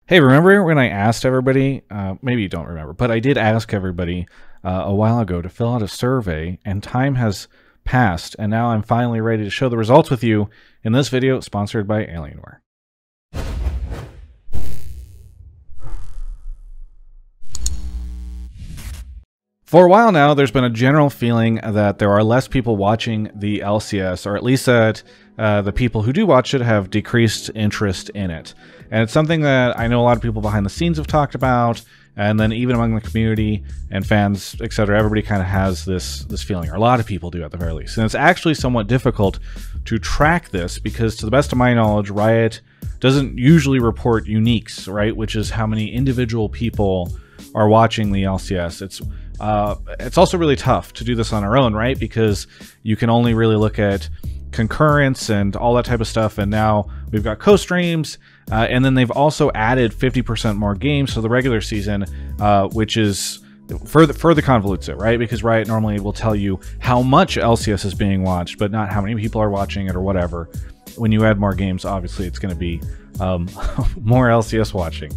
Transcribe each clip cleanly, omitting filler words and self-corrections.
Hey, remember when I asked everybody, maybe you don't remember, but I did ask everybody a while ago to fill out a survey, and time has passed, and now I'm finally ready to show the results with you in this video sponsored by Alienware. For a while now, there's been a general feeling that there are less people watching the LCS, or at least that the people who do watch it have decreased interest in it. And it's something that I know a lot of people behind the scenes have talked about, and then even among the community and fans, etc., everybody kind of has this feeling, or a lot of people do at the very least. And it's actually somewhat difficult to track this because, to the best of my knowledge, Riot doesn't usually report uniques, right? Which is how many individual people are watching the LCS. It's also really tough to do this on our own, right? Because you can only really look at concurrence and all that type of stuff, and now we've got co-streams, and then they've also added 50% more games to the regular season, which is further convolutes it, right? Because Riot normally will tell you how much LCS is being watched, but not how many people are watching it or whatever. When you add more games, obviously it's going to be more LCS watching.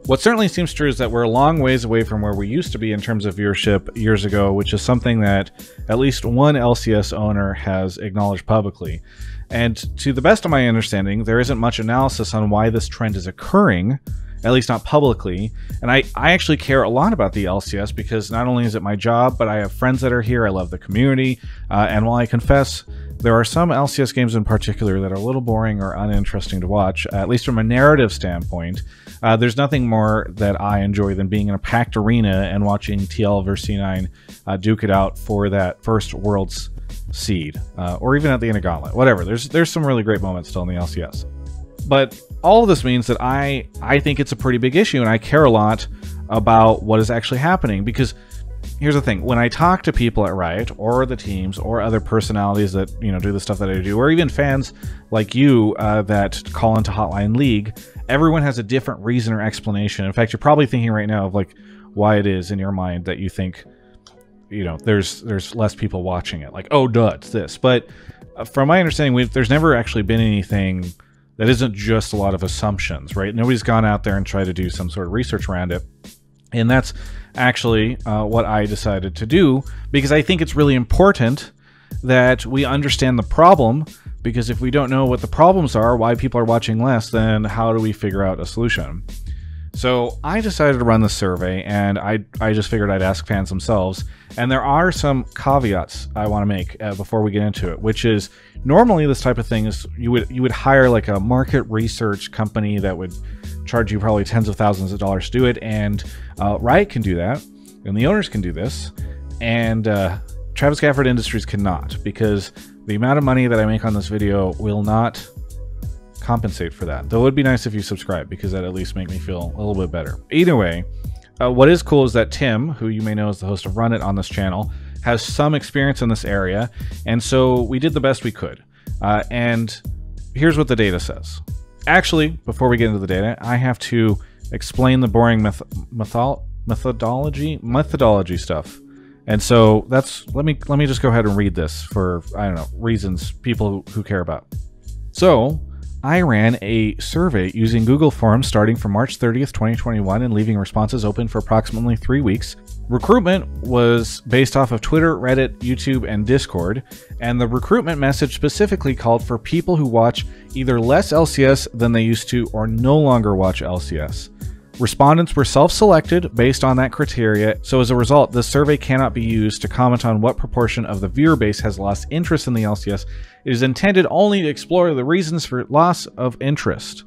What certainly seems true is that we're a long ways away from where we used to be in terms of viewership years ago, which is something that at least one LCS owner has acknowledged publicly. And to the best of my understanding, there isn't much analysis on why this trend is occurring, at least not publicly. And I actually care a lot about the LCS because not only is it my job, but I have friends that are here. I love the community. And while I confess, there are some LCS games in particular that are a little boring or uninteresting to watch, at least from a narrative standpoint. There's nothing more that I enjoy than being in a packed arena and watching TL vs C9 duke it out for that first Worlds seed, or even at the end of Gauntlet, whatever. There's some really great moments still in the LCS. But all of this means that I think it's a pretty big issue, and I care a lot about what is actually happening, because here's the thing. When I talk to people at Riot, or the teams, or other personalities that do the stuff that I do, or even fans like you that call into Hotline League, everyone has a different reason or explanation. In fact, you're probably thinking right now of like why it is in your mind that you think there's less people watching it. Like, oh, duh, it's this. But from my understanding, there's never actually been anything that isn't just a lot of assumptions, right? Nobody's gone out there and tried to do some sort of research around it. And that's actually what I decided to do, because I think it's really important that we understand the problem, because if we don't know what the problems are, why people are watching less, then how do we figure out a solution? So I decided to run this survey, and I just figured I'd ask fans themselves. And there are some caveats I want to make before we get into it, which is normally this type of thing is you would hire like a market research company that would charge you probably tens of thousands of dollars to do it, and Riot can do that, and the owners can do this, and Travis Gafford Industries cannot, because the amount of money that I make on this video will not compensate for that. Though it would be nice if you subscribe, because that at least make me feel a little bit better. Either way, what is cool is that Tim, who you may know is the host of Run It on this channel, has some experience in this area, and so we did the best we could. And here's what the data says. Actually, before we get into the data, I have to explain the boring methodology stuff. And so let me just go ahead and read this for, I don't know, reasons people who care about. So I ran a survey using Google Forms starting from March 30th, 2021 and leaving responses open for approximately 3 weeks. Recruitment was based off of Twitter, Reddit, YouTube, and Discord, and the recruitment message specifically called for people who watch either less LCS than they used to or no longer watch LCS. Respondents were self-selected based on that criteria, so as a result, this survey cannot be used to comment on what proportion of the viewer base has lost interest in the LCS. It is intended only to explore the reasons for loss of interest.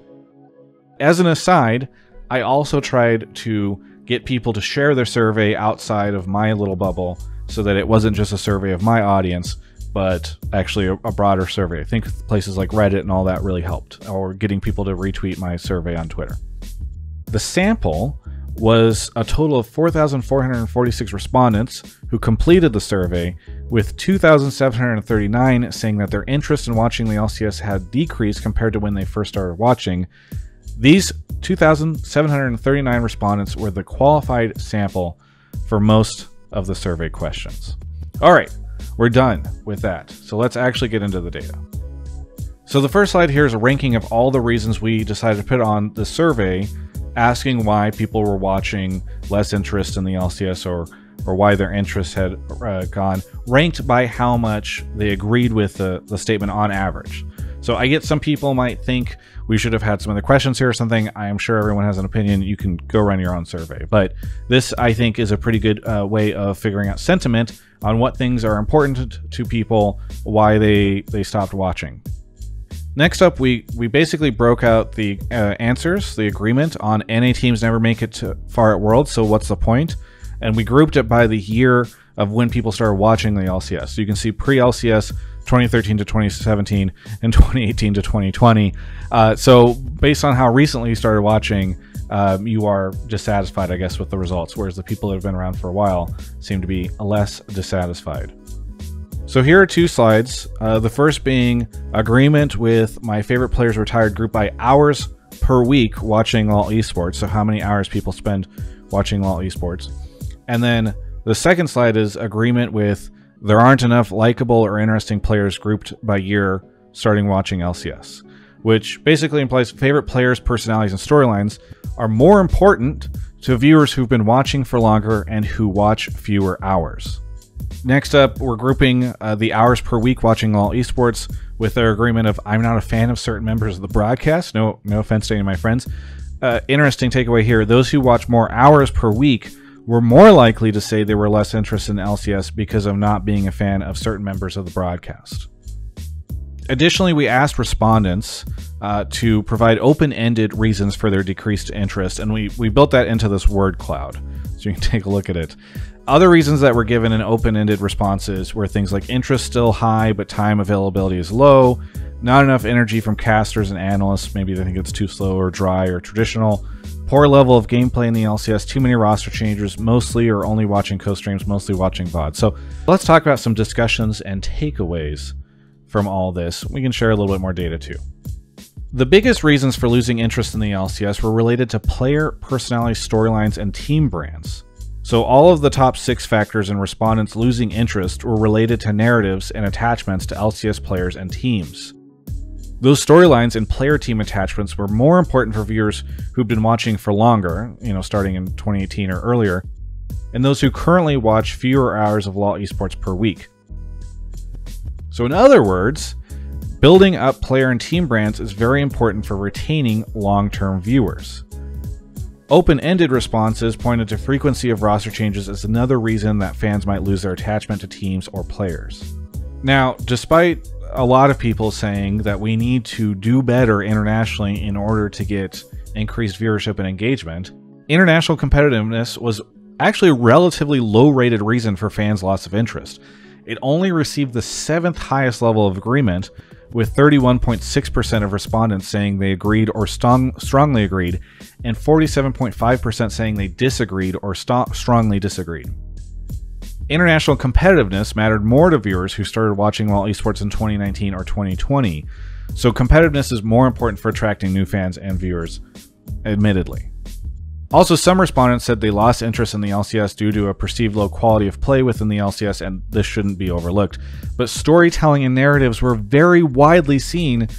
As an aside, I also tried to get people to share their survey outside of my little bubble so that it wasn't just a survey of my audience, but actually a broader survey. I think places like Reddit and all that really helped, or getting people to retweet my survey on Twitter. The sample was a total of 4,446 respondents who completed the survey, with 2,739 saying that their interest in watching the LCS had decreased compared to when they first started watching. These 2,739 respondents were the qualified sample for most of the survey questions. All right, we're done with that. So let's actually get into the data. So the first slide here is a ranking of all the reasons we decided to put on the survey asking why people were watching less interest in the LCS or why their interest had gone, ranked by how much they agreed with the statement on average. So I get some people might think we should have had some other questions here or something. I am sure everyone has an opinion. You can go run your own survey. But this, I think, is a pretty good way of figuring out sentiment on what things are important to people, why they stopped watching. Next up, we basically broke out the answers, the agreement on NA teams never make it to far at Worlds, so what's the point? And we grouped it by the year of when people started watching the LCS. So you can see pre-LCS, 2013 to 2017, and 2018 to 2020. So based on how recently you started watching, you are dissatisfied, I guess, with the results, whereas the people that have been around for a while seem to be less dissatisfied. So here are two slides, the first being agreement with my favorite players retired group by hours per week watching LoL esports, so how many hours people spend watching LoL esports. And then the second slide is agreement with there aren't enough likable or interesting players grouped by year starting watching LCS, which basically implies favorite players, personalities, and storylines are more important to viewers who've been watching for longer and who watch fewer hours. Next up, we're grouping the hours per week watching LoL esports with their agreement of I'm not a fan of certain members of the broadcast. No offense to any of my friends. Interesting takeaway here. Those who watch more hours per week were more likely to say they were less interested in LCS because of not being a fan of certain members of the broadcast. Additionally, we asked respondents to provide open-ended reasons for their decreased interest, and we built that into this word cloud, so you can take a look at it. Other reasons that were given in open-ended responses were things like interest still high, but time availability is low, not enough energy from casters and analysts, maybe they think it's too slow or dry or traditional, poor level of gameplay in the LCS, too many roster changes, mostly or only watching co-streams, mostly watching VOD. So let's talk about some discussions and takeaways from all this. We can share a little bit more data too. The biggest reasons for losing interest in the LCS were related to player personality, storylines, and team brands. So all of the top 6 factors in respondents losing interest were related to narratives and attachments to LCS players and teams. Those storylines and player team attachments were more important for viewers who've been watching for longer, starting in 2018 or earlier, and those who currently watch fewer hours of LoL esports per week. So in other words, building up player and team brands is very important for retaining long-term viewers. Open-ended responses pointed to frequency of roster changes as another reason that fans might lose their attachment to teams or players. Now, despite a lot of people saying that we need to do better internationally in order to get increased viewership and engagement, international competitiveness was actually a relatively low-rated reason for fans' loss of interest. It only received the 7th highest level of agreement, with 31.6% of respondents saying they agreed or strongly agreed, and 47.5% saying they disagreed or strongly disagreed. International competitiveness mattered more to viewers who started watching LoL esports in 2019 or 2020, so competitiveness is more important for attracting new fans and viewers, admittedly. Also, some respondents said they lost interest in the LCS due to a perceived low quality of play within the LCS, and this shouldn't be overlooked. But storytelling and narratives were very widely seen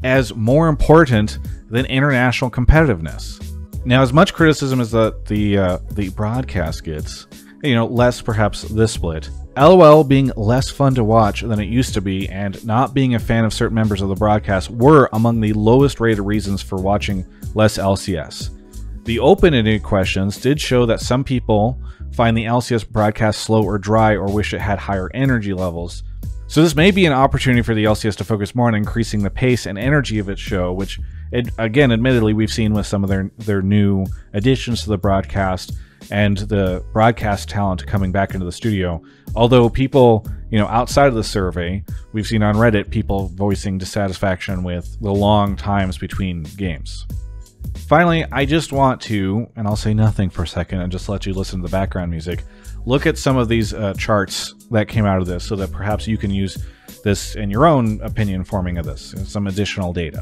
as more important than international competitiveness. Now, as much criticism as the broadcast gets, less perhaps this split, LOL being less fun to watch than it used to be and not being a fan of certain members of the broadcast were among the lowest rated reasons for watching less LCS. The open-ended questions did show that some people find the LCS broadcast slow or dry or wish it had higher energy levels. So this may be an opportunity for the LCS to focus more on increasing the pace and energy of its show, which, again, admittedly, we've seen with some of their new additions to the broadcast and the broadcast talent coming back into the studio. Although people, outside of the survey, we've seen on Reddit people voicing dissatisfaction with the long times between games. Finally, I just want to, and I'll say nothing for a second and just let you listen to the background music, look at some of these charts that came out of this so that perhaps you can use this in your own opinion forming of this, some additional data.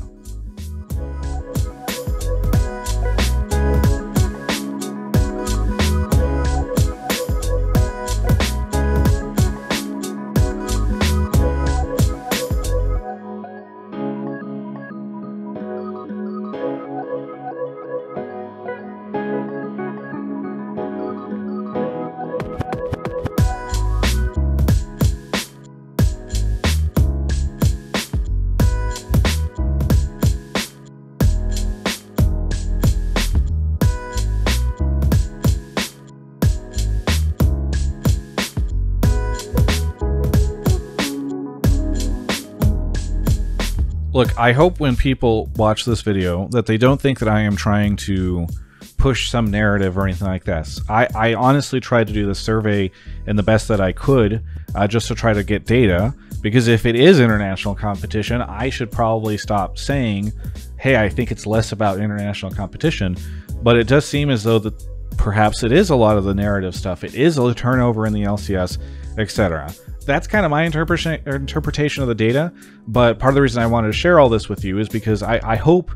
Look, I hope when people watch this video that they don't think that I am trying to push some narrative or anything like this. I honestly tried to do this survey in the best that I could, just to try to get data, because if it is international competition, I should probably stop saying, hey, I think it's less about international competition. But it does seem as though that perhaps it is a lot of the narrative stuff. It is a turnover in the LCS, etc. That's kind of my interpretation of the data, but part of the reason I wanted to share all this with you is because I hope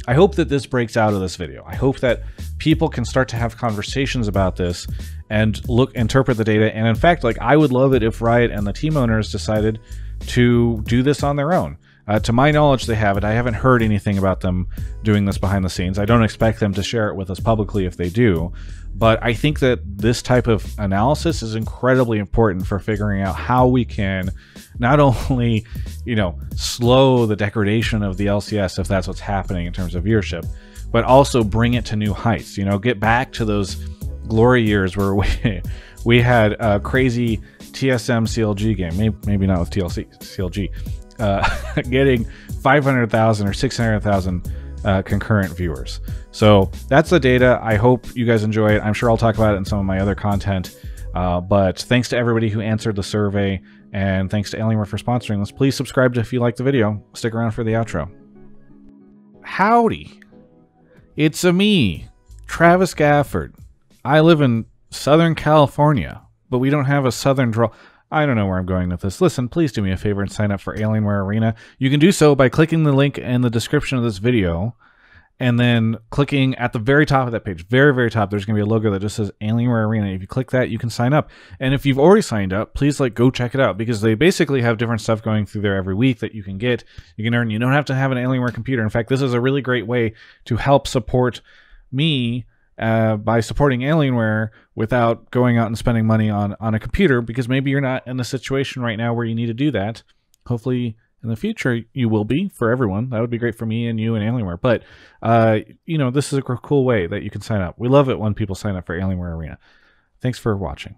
that this breaks out of this video. I hope that people can start to have conversations about this and interpret the data. And in fact, like, I would love it if Riot and the team owners decided to do this on their own. To my knowledge, they have it. I haven't heard anything about them doing this behind the scenes. I don't expect them to share it with us publicly if they do. But I think that this type of analysis is incredibly important for figuring out how we can not only, slow the degradation of the LCS, if that's what's happening in terms of viewership, but also bring it to new heights. Get back to those glory years where we had a crazy TSM CLG game, maybe not with CLG, getting 500,000 or 600,000 concurrent viewers. So that's the data. I hope you guys enjoy it. I'm sure I'll talk about it in some of my other content. But thanks to everybody who answered the survey, and thanks to Alienware for sponsoring this. Please subscribe if you like the video. Stick around for the outro. Howdy. It's me, Travis Gafford. I live in Southern California, but we don't have a Southern draw. I don't know where I'm going with this. Listen, please do me a favor and sign up for Alienware Arena. You can do so by clicking the link in the description of this video, and then clicking at the very top of that page, very, very top, there's going to be a logo that just says Alienware Arena. If you click that, you can sign up. And if you've already signed up, please go check it out, because they basically have different stuff going through there every week that you can get. You can earn. You don't have to have an Alienware computer. In fact, this is a really great way to help support me by supporting Alienware without going out and spending money on a computer, because maybe you're not in a situation right now where you need to do that. Hopefully in the future you will be, for everyone. That would be great for me and you and Alienware. But this is a cool way that you can sign up. We love it when people sign up for Alienware Arena. Thanks for watching.